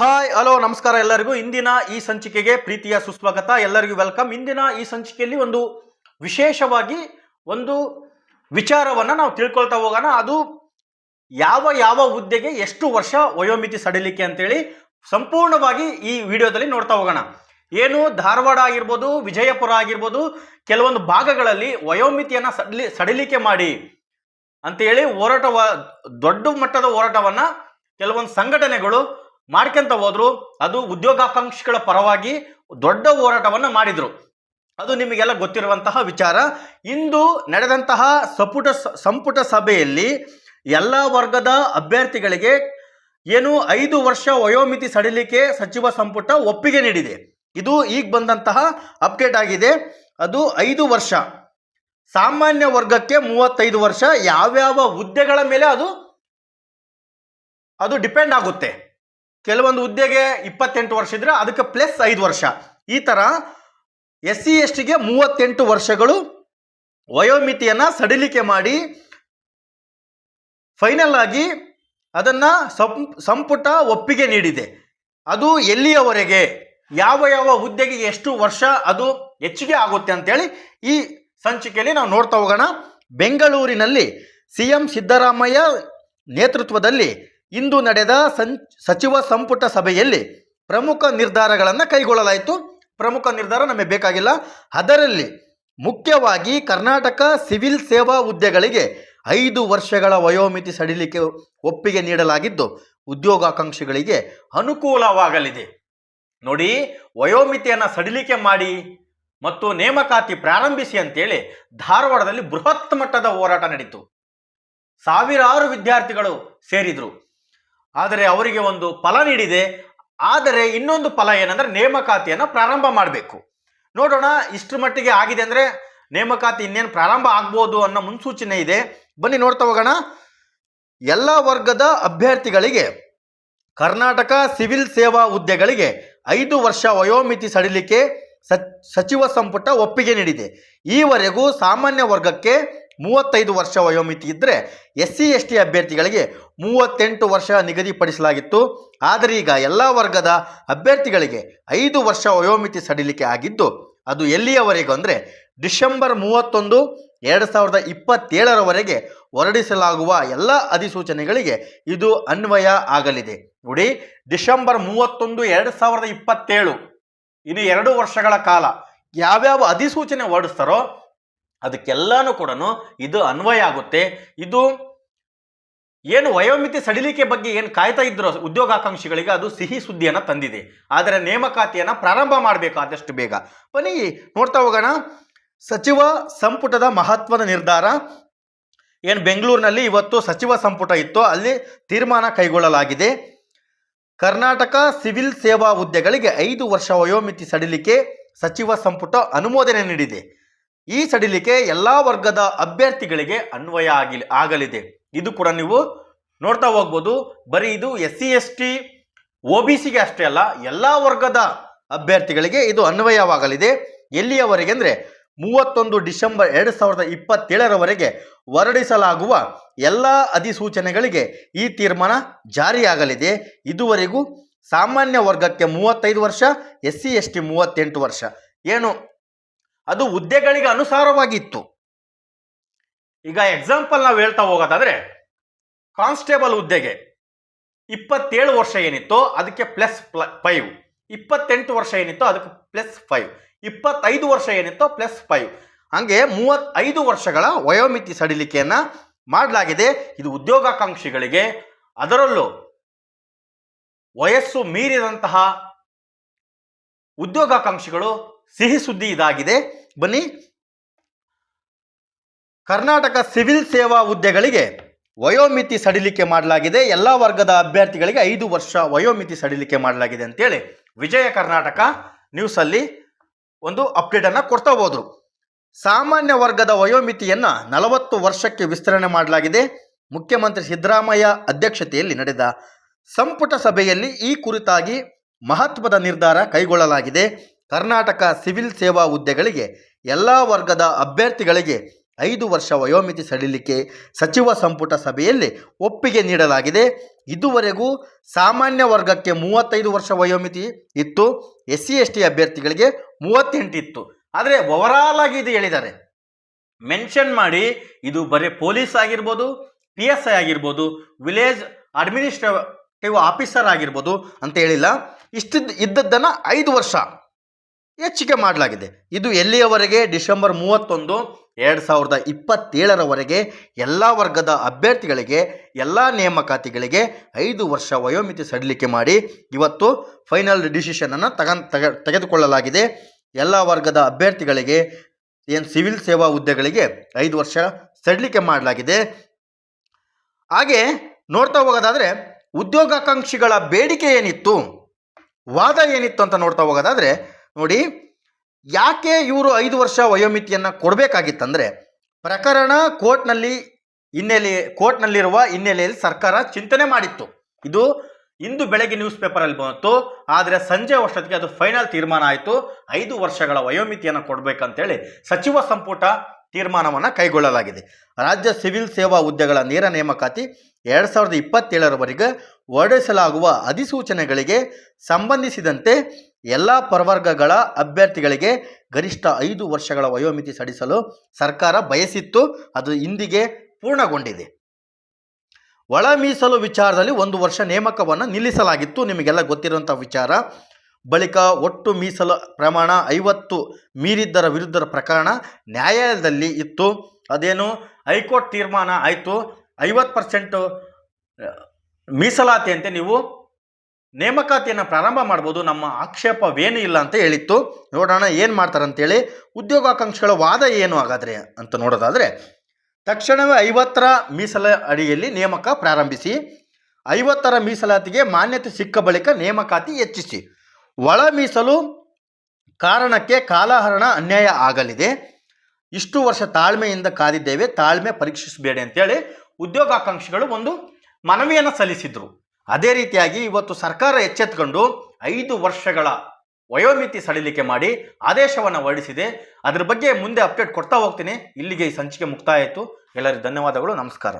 Hi hello ನಮಸ್ಕಾರ ಎಲ್ಲರಿಗೂ. ಇಂದಿನ ಈ ಸಂಚಿಕೆಗೆ ಪ್ರೀತಿಯ ಸುಸ್ವಾಗತ. ಎಲ್ಲರಿಗೂ ವೆಲ್ಕಮ್. ಇಂದಿನ ಈ ಸಂಚಿಕೆಯಲ್ಲಿ ಒಂದು ವಿಶೇಷವಾಗಿ ಒಂದು ವಿಚಾರವನ್ನು ನಾವು ತಿಳ್ಕೊಳ್ತಾ ಹೋಗೋಣ. ಅದು ಯಾವ ಯಾವ ಹುದ್ದೆಗೆ ಎಷ್ಟು ವರ್ಷ ವಯೋಮಿತಿ ಸಡಿಲಿಕೆ ಅಂತೇಳಿ ಸಂಪೂರ್ಣವಾಗಿ ಈ ವಿಡಿಯೋದಲ್ಲಿ ನೋಡ್ತಾ ಹೋಗೋಣ. ಏನು ಧಾರವಾಡ ಆಗಿರ್ಬೋದು, ವಿಜಯಪುರ ಆಗಿರ್ಬೋದು, ಕೆಲವೊಂದು ಭಾಗಗಳಲ್ಲಿ ವಯೋಮಿತಿಯನ್ನು ಸಡಿಲಿಕೆ ಮಾಡಿ ಅಂತೇಳಿ ದೊಡ್ಡ ಮಟ್ಟದ ಹೋರಾಟವನ್ನು ಕೆಲವೊಂದು ಸಂಘಟನೆಗಳು ಮಾಡ್ಕೊಂತ ಹೋದ್ರು. ಅದು ಉದ್ಯೋಗಾಕಾಂಕ್ಷಿಗಳ ಪರವಾಗಿ ದೊಡ್ಡ ಹೋರಾಟವನ್ನು ಮಾಡಿದ್ರು. ಅದು ನಿಮಗೆಲ್ಲ ಗೊತ್ತಿರುವಂತಹ ವಿಚಾರ. ಇಂದು ನಡೆದಂತಹ ಸಂಪುಟ ಸಭೆಯಲ್ಲಿ ಎಲ್ಲ ವರ್ಗದ ಅಭ್ಯರ್ಥಿಗಳಿಗೆ ಏನು 5 ವರ್ಷ ವಯೋಮಿತಿ ಸಡಿಲಿಕೆ ಸಚಿವ ಸಂಪುಟ ಒಪ್ಪಿಗೆ ನೀಡಿದೆ. ಇದು ಈಗ ಬಂದಂತಹ ಅಪ್ಡೇಟ್ ಆಗಿದೆ. ಅದು 5 ವರ್ಷ, ಸಾಮಾನ್ಯ ವರ್ಗಕ್ಕೆ 35 ವರ್ಷ. ಯಾವ್ಯಾವ ಹುದ್ದೆಗಳ ಮೇಲೆ ಅದು ಡಿಪೆಂಡ್ ಆಗುತ್ತೆ. ಕೆಲವೊಂದು ಹುದ್ದೆಗೆ 28 ವರ್ಷ ಇದ್ರೆ ಅದಕ್ಕೆ ಪ್ಲಸ್ 5 ವರ್ಷ. ಈ ಥರ SC STಗೆ 38 ವರ್ಷಗಳು ವಯೋಮಿತಿಯನ್ನು ಸಡಿಲಿಕೆ ಮಾಡಿ ಫೈನಲ್ ಆಗಿ ಅದನ್ನು ಸಂಪುಟ ಒಪ್ಪಿಗೆ ನೀಡಿದೆ. ಅದು ಎಲ್ಲಿಯವರೆಗೆ, ಯಾವ ಯಾವ ಹುದ್ದೆಗೆ ಎಷ್ಟು ವರ್ಷ ಅದು ಹೆಚ್ಚಿಗೆ ಆಗುತ್ತೆ ಅಂತೇಳಿ ಈ ಸಂಚಿಕೆಯಲ್ಲಿ ನಾವು ನೋಡ್ತಾ ಹೋಗೋಣ. ಬೆಂಗಳೂರಿನಲ್ಲಿ CM ಸಿದ್ದರಾಮಯ್ಯ ನೇತೃತ್ವದಲ್ಲಿ ಇಂದು ನಡೆದ ಸಚಿವ ಸಂಪುಟ ಸಭೆಯಲ್ಲಿ ಪ್ರಮುಖ ನಿರ್ಧಾರಗಳನ್ನು ಕೈಗೊಳ್ಳಲಾಯಿತು. ಪ್ರಮುಖ ನಿರ್ಧಾರ ನಮಗೆ ಬೇಕಾಗಿಲ್ಲ. ಅದರಲ್ಲಿ ಮುಖ್ಯವಾಗಿ ಕರ್ನಾಟಕ ಸಿವಿಲ್ ಸೇವಾ ಹುದ್ದೆಗಳಿಗೆ 5 ವರ್ಷಗಳ ವಯೋಮಿತಿ ಸಡಿಲಿಕೆ ಒಪ್ಪಿಗೆ ನೀಡಲಾಗಿದ್ದು ಉದ್ಯೋಗಾಕಾಂಕ್ಷಿಗಳಿಗೆ ಅನುಕೂಲವಾಗಲಿದೆ. ನೋಡಿ, ವಯೋಮಿತಿಯನ್ನು ಸಡಿಲಿಕೆ ಮಾಡಿ ಮತ್ತು ನೇಮಕಾತಿ ಪ್ರಾರಂಭಿಸಿ ಅಂತೇಳಿ ಧಾರವಾಡದಲ್ಲಿ ಬೃಹತ್ ಮಟ್ಟದ ಹೋರಾಟ ನಡೀತು. ಸಾವಿರಾರು ವಿದ್ಯಾರ್ಥಿಗಳು ಸೇರಿದ್ರು. ಆದರೆ ಅವರಿಗೆ ಒಂದು ಫಲ ನೀಡಿದೆ. ಆದರೆ ಇನ್ನೊಂದು ಫಲ ಏನಂದ್ರೆ ನೇಮಕಾತಿಯನ್ನು ಪ್ರಾರಂಭ ಮಾಡಬೇಕು. ನೋಡೋಣ ಇಷ್ಟರ ಮಟ್ಟಿಗೆ ಆಗಿದೆ ಅಂದರೆ ನೇಮಕಾತಿ ಇನ್ನೇನು ಪ್ರಾರಂಭ ಆಗ್ಬೋದು ಅನ್ನೋ ಮುನ್ಸೂಚನೆ ಇದೆ. ಬನ್ನಿ ನೋಡ್ತಾ ಹೋಗೋಣ. ಎಲ್ಲ ವರ್ಗದ ಅಭ್ಯರ್ಥಿಗಳಿಗೆ ಕರ್ನಾಟಕ ಸಿವಿಲ್ ಸೇವಾ ಹುದ್ದೆಗಳಿಗೆ 5 ವರ್ಷ ವಯೋಮಿತಿ ಸಡಿಲಿಕೆ ಸಚಿವ ಸಂಪುಟ ಒಪ್ಪಿಗೆ ನೀಡಿದೆ. ಈವರೆಗೂ ಸಾಮಾನ್ಯ ವರ್ಗಕ್ಕೆ 35 ವರ್ಷ ವಯೋಮಿತಿ ಇದ್ದರೆ SC ST ಅಭ್ಯರ್ಥಿಗಳಿಗೆ 38 ವರ್ಷ ನಿಗದಿಪಡಿಸಲಾಗಿತ್ತು. ಆದರೆ ಈಗ ಎಲ್ಲ ವರ್ಗದ ಅಭ್ಯರ್ಥಿಗಳಿಗೆ 5 ವರ್ಷ ವಯೋಮಿತಿ ಸಡಿಲಿಕೆ ಆಗಿದ್ದು ಅದು ಎಲ್ಲಿಯವರೆಗೂ ಅಂದರೆ ಡಿಸೆಂಬರ್ 31, 2027ರವರೆಗೆ ಹೊರಡಿಸಲಾಗುವ ಎಲ್ಲ ಅಧಿಸೂಚನೆಗಳಿಗೆ ಇದು ಅನ್ವಯ ಆಗಲಿದೆ. ನೋಡಿ, ಡಿಸೆಂಬರ್ 31, 2027 ಇನ್ನು 2 ವರ್ಷಗಳ ಕಾಲ ಯಾವ್ಯಾವ ಅಧಿಸೂಚನೆ ಹೊರಡಿಸ್ತಾರೋ ಅದಕ್ಕೆಲ್ಲನೂ ಕೂಡ ಇದು ಅನ್ವಯ ಆಗುತ್ತೆ. ಇದು ಏನು ವಯೋಮಿತಿ ಸಡಿಲಿಕೆ ಬಗ್ಗೆ ಏನು ಕಾಯ್ತಾ ಇದ್ರು ಉದ್ಯೋಗಾಕಾಂಕ್ಷಿಗಳಿಗೆ ಅದು ಸಿಹಿ ಸುದ್ದಿಯನ್ನು ತಂದಿದೆ. ಆದರೆ ನೇಮಕಾತಿಯನ್ನು ಪ್ರಾರಂಭ ಮಾಡಬೇಕು ಆದಷ್ಟು ಬೇಗ. ಬನ್ನಿ ನೋಡ್ತಾ ಹೋಗೋಣ. ಸಚಿವ ಸಂಪುಟದ ಮಹತ್ವದ ನಿರ್ಧಾರ ಏನು ಬೆಂಗಳೂರಿನಲ್ಲಿ ಇವತ್ತು ಸಚಿವ ಸಂಪುಟ ಇತ್ತು, ಅಲ್ಲಿ ತೀರ್ಮಾನ ಕೈಗೊಳ್ಳಲಾಗಿದೆ. ಕರ್ನಾಟಕ ಸಿವಿಲ್ ಸೇವಾ ಹುದ್ದೆಗಳಿಗೆ 5 ವರ್ಷ ವಯೋಮಿತಿ ಸಡಿಲಿಕೆ ಸಚಿವ ಸಂಪುಟ ಅನುಮೋದನೆ ನೀಡಿದೆ. ಈ ಸಡಿಲಿಕೆ ಎಲ್ಲ ವರ್ಗದ ಅಭ್ಯರ್ಥಿಗಳಿಗೆ ಅನ್ವಯ ಆಗಲಿದೆ. ಇದು ಕೂಡ ನೀವು ನೋಡ್ತಾ ಹೋಗ್ಬೋದು. ಬರೀ ಇದು SC ST OBCಗೆ ಅಷ್ಟೇ ಅಲ್ಲ, ಎಲ್ಲ ವರ್ಗದ ಅಭ್ಯರ್ಥಿಗಳಿಗೆ ಇದು ಅನ್ವಯವಾಗಲಿದೆ. ಎಲ್ಲಿಯವರೆಗೆ ಅಂದರೆ 31 ಡಿಸೆಂಬರ್ 2027ರವರೆಗೆ ಹೊರಡಿಸಲಾಗುವ ಎಲ್ಲ ಅಧಿಸೂಚನೆಗಳಿಗೆ ಈ ತೀರ್ಮಾನ ಜಾರಿಯಾಗಲಿದೆ. ಇದುವರೆಗೂ ಸಾಮಾನ್ಯ ವರ್ಗಕ್ಕೆ 35 ವರ್ಷ, SC ST 38 ವರ್ಷ. ಏನು ಅದು ಹುದ್ದೆಗಳಿಗೆ ಅನುಸಾರವಾಗಿತ್ತು. ಈಗ ಎಕ್ಸಾಂಪಲ್ ನಾವು ಹೇಳ್ತಾ ಹೋಗೋದಾದ್ರೆ ಕಾನ್ಸ್ಟೇಬಲ್ ಹುದ್ದೆಗೆ 27 ವರ್ಷ ಏನಿತ್ತು ಅದಕ್ಕೆ ಪ್ಲಸ್ 5, 28 ವರ್ಷ ಏನಿತ್ತು ಅದಕ್ಕೆ ಪ್ಲಸ್ 5, 25 ವರ್ಷ ಏನಿತ್ತು ಪ್ಲಸ್ 5, ಹಂಗೆ 35 ವರ್ಷಗಳ ವಯೋಮಿತಿ ಸಡಿಲಿಕೆಯನ್ನು ಮಾಡಲಾಗಿದೆ. ಇದು ಉದ್ಯೋಗಾಕಾಂಕ್ಷಿಗಳಿಗೆ, ಅದರಲ್ಲೂ ವಯಸ್ಸು ಮೀರಿದಂತಹ ಉದ್ಯೋಗಾಕಾಂಕ್ಷಿಗಳು ಸಿಹಿ ಸುದ್ದಿ ಇದಾಗಿದೆ. ಬನ್ನಿ, ಕರ್ನಾಟಕ ಸಿವಿಲ್ ಸೇವಾ ಹುದ್ದೆಗಳಿಗೆ ವಯೋಮಿತಿ ಸಡಿಲಿಕೆ ಮಾಡಲಾಗಿದೆ. ಎಲ್ಲ ವರ್ಗದ ಅಭ್ಯರ್ಥಿಗಳಿಗೆ 5 ವರ್ಷ ವಯೋಮಿತಿ ಸಡಿಲಿಕೆ ಮಾಡಲಾಗಿದೆ ಅಂತೇಳಿ ವಿಜಯ ಕರ್ನಾಟಕ ನ್ಯೂಸಲ್ಲಿ ಒಂದು ಅಪ್ಡೇಟನ್ನು ಕೊಡ್ತಾ ಹೋದ್ರು. ಸಾಮಾನ್ಯ ವರ್ಗದ ವಯೋಮಿತಿಯನ್ನು 40 ವರ್ಷಕ್ಕೆ ವಿಸ್ತರಣೆ ಮಾಡಲಾಗಿದೆ. ಮುಖ್ಯಮಂತ್ರಿ ಸಿದ್ದರಾಮಯ್ಯ ಅಧ್ಯಕ್ಷತೆಯಲ್ಲಿ ನಡೆದ ಸಂಪುಟ ಸಭೆಯಲ್ಲಿ ಈ ಕುರಿತಾಗಿ ಮಹತ್ವದ ನಿರ್ಧಾರ ಕೈಗೊಳ್ಳಲಾಗಿದೆ. ಕರ್ನಾಟಕ ಸಿವಿಲ್ ಸೇವಾ ಹುದ್ದೆಗಳಿಗೆ ಎಲ್ಲ ವರ್ಗದ ಅಭ್ಯರ್ಥಿಗಳಿಗೆ 5 ವರ್ಷ ವಯೋಮಿತಿ ಸಡಿಲಿಕೆ ಸಚಿವ ಸಂಪುಟ ಸಭೆಯಲ್ಲಿ ಒಪ್ಪಿಗೆ ನೀಡಲಾಗಿದೆ. ಇದುವರೆಗೂ ಸಾಮಾನ್ಯ ವರ್ಗಕ್ಕೆ 35 ವರ್ಷ ವಯೋಮಿತಿ ಇತ್ತು, SC ST ಅಭ್ಯರ್ಥಿಗಳಿಗೆ 38 ಇತ್ತು. ಆದರೆ ಓವರಾಲ್ ಆಗಿ ಇದು ಹೇಳಿದ್ದಾರೆ, ಮೆನ್ಷನ್ ಮಾಡಿ ಇದು ಬರೀ ಪೊಲೀಸ್ ಆಗಿರ್ಬೋದು, PSI ಆಗಿರ್ಬೋದು, ವಿಲೇಜ್ ಅಡ್ಮಿನಿಸ್ಟ್ರೇಟಿವ್ ಆಫೀಸರ್ ಆಗಿರ್ಬೋದು ಅಂತ ಹೇಳಿಲ್ಲ. ಇದ್ದದ್ದನ್ನು 5 ವರ್ಷ ಹೆಚ್ಚಿಗೆ ಮಾಡಲಾಗಿದೆ. ಇದು ಎಲ್ಲಿಯವರೆಗೆ? ಡಿಸೆಂಬರ್ 31, 2027ರವರೆಗೆ ಎಲ್ಲ ವರ್ಗದ ಅಭ್ಯರ್ಥಿಗಳಿಗೆ, ಎಲ್ಲ ನೇಮಕಾತಿಗಳಿಗೆ 5 ವರ್ಷ ವಯೋಮಿತಿ ಸಡಿಲಿಕೆ ಮಾಡಿ ಇವತ್ತು ಫೈನಲ್ ಡಿಸಿಷನನ್ನು ತೆಗೆದುಕೊಳ್ಳಲಾಗಿದೆ. ಎಲ್ಲ ವರ್ಗದ ಅಭ್ಯರ್ಥಿಗಳಿಗೆ ಏನು ಸಿವಿಲ್ ಸೇವಾ ಹುದ್ದೆಗಳಿಗೆ 5 ವರ್ಷ ಸಡಿಲಿಕೆ ಮಾಡಲಾಗಿದೆ. ಹಾಗೆ ನೋಡ್ತಾ ಹೋಗೋದಾದರೆ ಉದ್ಯೋಗಾಕಾಂಕ್ಷಿಗಳ ಬೇಡಿಕೆ ಏನಿತ್ತು, ವಾದ ಏನಿತ್ತು ಅಂತ ನೋಡ್ತಾ ಹೋಗೋದಾದರೆ ನೋಡಿ, ಯಾಕೆ ಇವರು 5 ವರ್ಷ ವಯೋಮಿತಿಯನ್ನು ಕೊಡಬೇಕಾಗಿತ್ತಂದರೆ ಪ್ರಕರಣ ಕೋರ್ಟ್ನಲ್ಲಿರುವ ಹಿನ್ನೆಲೆಯಲ್ಲಿ ಸರ್ಕಾರ ಚಿಂತನೆ ಮಾಡಿತ್ತು. ಇದು ಇಂದು ಬೆಳಗ್ಗೆ ನ್ಯೂಸ್ ಪೇಪರಲ್ಲಿ ಬಂತು. ಆದರೆ ಸಂಜೆ ವರ್ಷಕ್ಕೆ ಅದು ಫೈನಲ್ ತೀರ್ಮಾನ ಆಯಿತು. 5 ವರ್ಷಗಳ ವಯೋಮಿತಿಯನ್ನು ಕೊಡಬೇಕಂತೇಳಿ ಸಚಿವ ಸಂಪುಟ ತೀರ್ಮಾನವನ್ನು ಕೈಗೊಳ್ಳಲಾಗಿದೆ. ರಾಜ್ಯ ಸಿವಿಲ್ ಸೇವಾ ಹುದ್ದೆಗಳ ನೇರ ನೇಮಕಾತಿ 2027ರವರೆಗೆ ಹೊರಡಿಸಲಾಗುವ ಅಧಿಸೂಚನೆಗಳಿಗೆ ಸಂಬಂಧಿಸಿದಂತೆ ಎಲ್ಲ ಪ್ರವರ್ಗಗಳ ಅಭ್ಯರ್ಥಿಗಳಿಗೆ ಗರಿಷ್ಠ 5 ವರ್ಷಗಳ ವಯೋಮಿತಿ ಸಡಿಸಲು ಸರ್ಕಾರ ಬಯಸಿತ್ತು. ಅದು ಇಂದಿಗೆ ಪೂರ್ಣಗೊಂಡಿದೆ. ಒಳ ಮೀಸಲು ವಿಚಾರದಲ್ಲಿ 1 ವರ್ಷ ನೇಮಕವನ್ನು ನಿಲ್ಲಿಸಲಾಗಿತ್ತು, ನಿಮಗೆಲ್ಲ ಗೊತ್ತಿರುವಂಥ ವಿಚಾರ. ಬಳಿಕ ಒಟ್ಟು ಮೀಸಲು ಪ್ರಮಾಣ 50 ಮೀರಿದ್ದರ ವಿರುದ್ಧದ ಪ್ರಕರಣ ನ್ಯಾಯಾಲಯದಲ್ಲಿ ಇತ್ತು. ಅದೇನು ಹೈಕೋರ್ಟ್ ತೀರ್ಮಾನ ಆಯಿತು, 50% ಮೀಸಲಾತಿಯಂತೆ ನೀವು ನೇಮಕಾತಿಯನ್ನು ಪ್ರಾರಂಭ ಮಾಡ್ಬೋದು, ನಮ್ಮ ಆಕ್ಷೇಪವೇನೂ ಇಲ್ಲ ಅಂತ ಹೇಳಿತ್ತು. ನೋಡೋಣ ಏನು ಮಾಡ್ತಾರೆ ಅಂತೇಳಿ. ಉದ್ಯೋಗಾಕಾಂಕ್ಷಿಗಳ ವಾದ ಏನು ಹಾಗಾದರೆ ಅಂತ ನೋಡೋದಾದರೆ, ತಕ್ಷಣವೇ 50ರ ಮೀಸಲ ಅಡಿಯಲ್ಲಿ ನೇಮಕ ಪ್ರಾರಂಭಿಸಿ, 50ರ ಮೀಸಲಾತಿಗೆ ಮಾನ್ಯತೆ ಸಿಕ್ಕ ಬಳಿಕ ನೇಮಕಾತಿ ಹೆಚ್ಚಿಸಿ. ಒಳ ಮೀಸಲು ಕಾರಣಕ್ಕೆ ಕಾಲಹರಣ ಅನ್ಯಾಯ ಆಗಲಿದೆ. ಇಷ್ಟು ವರ್ಷ ತಾಳ್ಮೆಯಿಂದ ಕಾದಿದ್ದೇವೆ, ತಾಳ್ಮೆ ಪರೀಕ್ಷಿಸಬೇಡಿ ಅಂತೇಳಿ ಉದ್ಯೋಗಾಕಾಂಕ್ಷಿಗಳು ಒಂದು ಮನವಿಯನ್ನು ಸಲ್ಲಿಸಿದರು. ಅದೇ ರೀತಿಯಾಗಿ ಇವತ್ತು ಸರ್ಕಾರ ಎಚ್ಚೆತ್ತುಕೊಂಡು 5 ವರ್ಷಗಳ ವಯೋಮಿತಿ ಸಡಿಲಿಕೆ ಮಾಡಿ ಆದೇಶವನ್ನು ಹೊರಡಿಸಿದೆ. ಅದ್ರ ಬಗ್ಗೆ ಮುಂದೆ ಅಪ್ಡೇಟ್ ಕೊಡ್ತಾ ಹೋಗ್ತೀನಿ. ಇಲ್ಲಿಗೆ ಈ ಸಂಚಿಕೆ ಮುಕ್ತಾಯ ಆಯಿತು. ಎಲ್ಲರಿಗೂ ಧನ್ಯವಾದಗಳು. ನಮಸ್ಕಾರ.